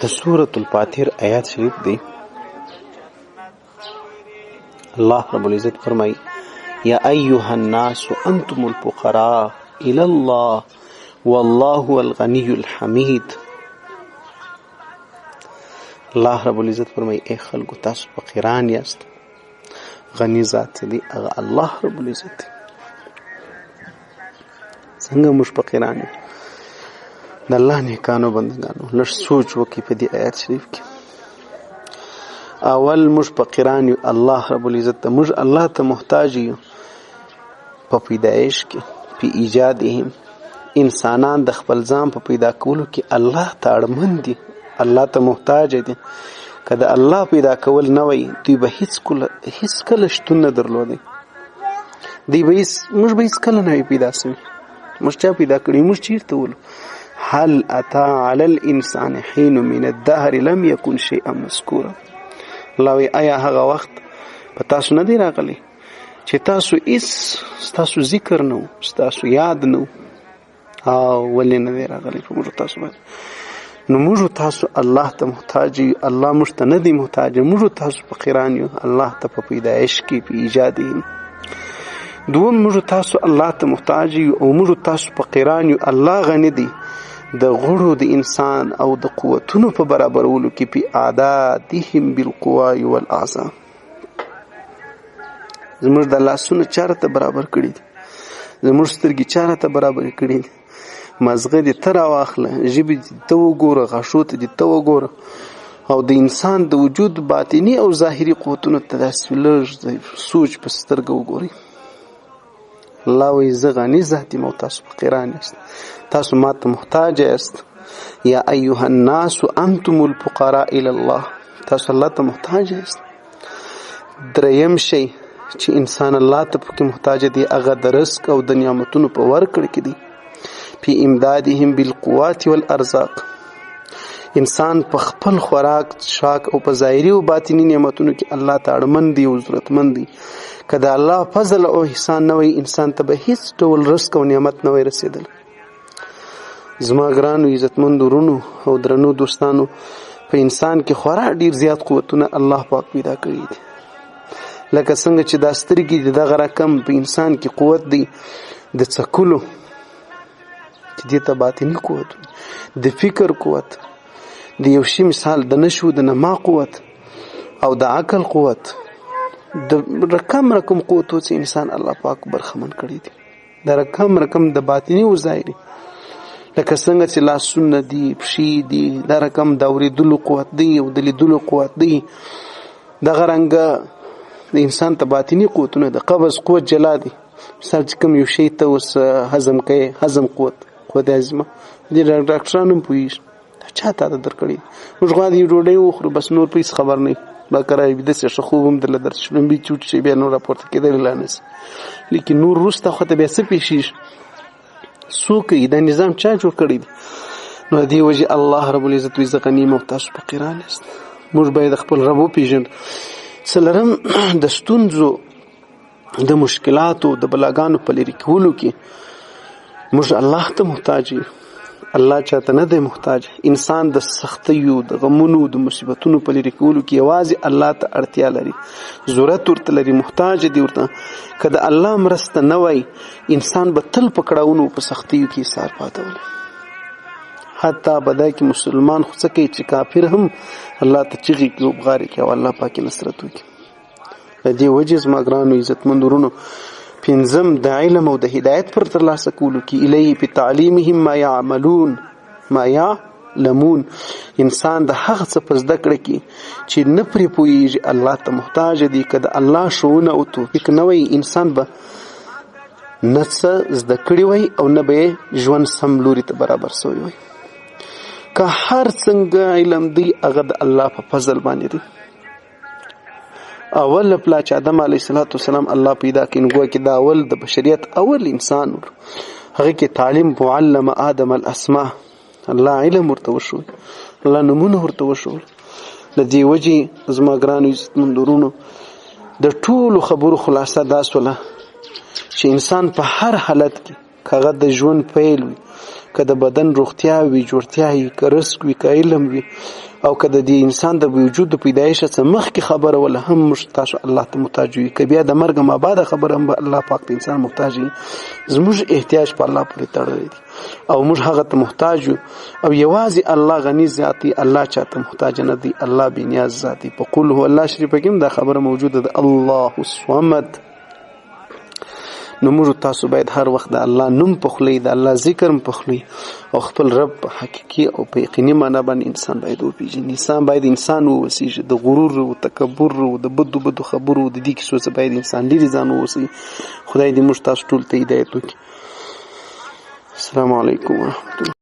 د سورة الفاتر آیات شریف دی. الله رب العزت فرمای یا ایها الناس انتم الفقراء الى الله والله الغنی الحمید. الله رب العزت فرمای ای خلکو تاسو فقیران یاست، غنی ذات دی هغه الله رب العزت. څنګه موږ فقیران یو؟ د الله نیکانو بندگانو لږ سوچ وکړئ په دې آیات شریف کې. اول موږ فقیران یو الله رب العزت ته، موږ الله ته محتاج یو په پیدایش کې، په ایجادهم. انسانان د خپل ځان په پیدا کولو کې الله ته اړمن دي، الله ته محتاج دي. که د الله پیدا کول نه وای دوی به هیڅ کله شتون نه درلودی. موږ به هیڅ کله نه وای پیدا سوي. موږ چا پیدا کړي؟ موږ چیرته ولو؟ هل اتا علی الانسان حین من الدهر لم یکن شیئا مذکورا. الله وی آیا هغه وخت په تاسو نه دی راغلی چې تاسو ستاسو ذکر نه و، ستاسو یاد نه و؟ ولې نه دی راغلی په موږ تاسو باندې؟ نو موږ تاسو الله ته محتاج یو، الله موږ ته نه دی محتاج. موږ تاسو فقیران یو الله ته په پیدایش کې، په ایجاد یې. دوم موږ تاسو الله ته محتاج یو او موږ تاسو فقیران یو. الله غنی دی د غړو د انسان او د قوتونو په برابرولو کې، په اعدادهم بالقوا والاعضاء. زموږ د لاسونو چاره ته برابر کړي دي، زموږ سترګې چاره ته برابر کړي دي. مزغه دې ته راواخله، ژبې دې ته وګوره، غاښو ته دې ته وګوره، او د انسان د وجود باطني او ظاهري قوتونو ته داسې لږ سوچ په سترګه وګورئ. الله وی زه غني ذات یم او تاسو فقیران یاست، تاسو ما ته محتاج یاست. یا ایها الناس انتم الفقراء الى الله. تاسو الله ته محتاج یاست. دریم شی چې انسان الله ته پکې محتاج دی هغه د رزق او د نعمتونو په ورکړه کې دی، په امدادهم بالقوات والارزاق. انسان په خپل خوراک، شاک او په ظاهري او باطني نعمتونو کې الله ته اړمن دی او ضرورتمند دی. که د الله فضل او احسان نه وي انسان ته به هیڅ ډول رزق او نعمت نه وي رسېدلی. زما ګرانو عزتمندو ورونو او درنو دوستانو، په انسان کې خورا ډیر زیات قوتونه الله پاک پیدا کړي دي. لکه څنګه چې دا سترګې د دغه رقم په انسان کې قوت دی د څکلو، چې دې ته باطني قوت، د فکر قوت، د یو شي مثال د نشو د نما قوت او د عقل قوت، د رقم قوتو چې انسان الله پاک برخمن کړي دي. د رقم د باطني او ظاهري، لکه څنګه چې لاسونه دي، پښې دي، دا رقم د اورېدلو قوت دی او د لیدلو قوت دی. دغه رنګه د انسان ته باطني قوتونه د قبض قوت جلا دي. مثال چې کوم یو شی ته اوس هضم کوي، هضم قوت هضمه دې ډاکټرانو هم پوهېږي چا ته درکړي. موږ غواړو یو ډوډۍ وخورو بس نور پیس خبر نه بکره داسې ښه خوب هم درله درته شلومبي چوټ شي بیا نور راپورته کېدلی لا نشي. لیکن نور وروسته خو ته بیا څه پېښېږي؟ څوک یې دا نظام چا جوړ کړی دی؟ نو د دې وجې الله رب العزت وایي زه غني یم او تاسو فقیران یاست. موږ باید خپل رب وپېژنو. څلورم د ستونزو، د مشکلاتو، د بلاګانو په لرې کولو کې موږ الله ته محتاج یو، الله چاته نه دی محتاج. انسان د سختیو، د غمونو، د مصیبتونو په لرې کولو کې یوازې الله ته اړتیا لري، ضرورت ورته لري، محتاج دی ورته. که د الله مرسته نه وای انسان به تل په کړاوونو په سختیو کې ایثار پاته ولی. حتی بدا کې مسلمان خو څه کوي چې کافر هم الله ته چغې کوي او بغارې کوي او الله پاک نصرت وکړي. د دې وجې زما ګرانو عزتمندو ورونو، پنځم د علم او د هدایت پر ترلاسه کولو کې الیه په تعلیمهم ما یعملون ما یعلمون. انسان د هغه څه په زده کړه کې چې نه پرې پوهېږي الله ته محتاج دی. که د الله ښوونه او توفیق نه وای انسان به نه څه زده کړي وای او نه به ژوند سم لوري ته برابر سوی وای. که هر څنګه علم دی هغه د الله په فضل باندې دی. اول پلا چې آدم علیه السلام الله پیدا کړي، نو ګویا کې دا اول د بشریت اول انسان و. هغه کې تعلیم معلم آدم الاسماء، الله علم ورته وښود، الله نومونه ورته وښول. د دې وجې زما ګرانو عزتمندو ورونو، د ټولو خبرو خلاصه دا سوله چې انسان په هر حالت کې، که هغه د ژوند پیل وي، که د بدن روغتیا وي، جوړتیا وي، که رزق وي، که علم وي، او که د دې انسان د وجود د پیدایش څخه مخکې خبره ولا هم موږ تاسو الله ته محتاج وي، که بیا د مرګ ما بعد خبره هم الله پاک ته انسان محتاج وي. زموږ احتیاج په الله پورې تړلی دی او موږ هغه ته محتاج یو، او یوازې الله غني ذات دی، الله چاته محتاج نه دی، الله بې نیاز ذات دی. په قل هو الله شریفه کې هم دا خبره موجوده ده، الله الصمد. نو موږ تاسو باید هر وخت د الله نوم په خوله د الله ذکر په خوله او خپل رب په حقیقي او په یقیني معنا باندې انسان باید وپېژني. انسان باید انسان ووسیږي، د غرور او تکبر او د بدو خبرو د دې کیسو څخه باید انسان لرې ځان ووسي. خدای دې موږ تاسو ټول ته هدایت وکړي. السلام علیکم ورحمة الله.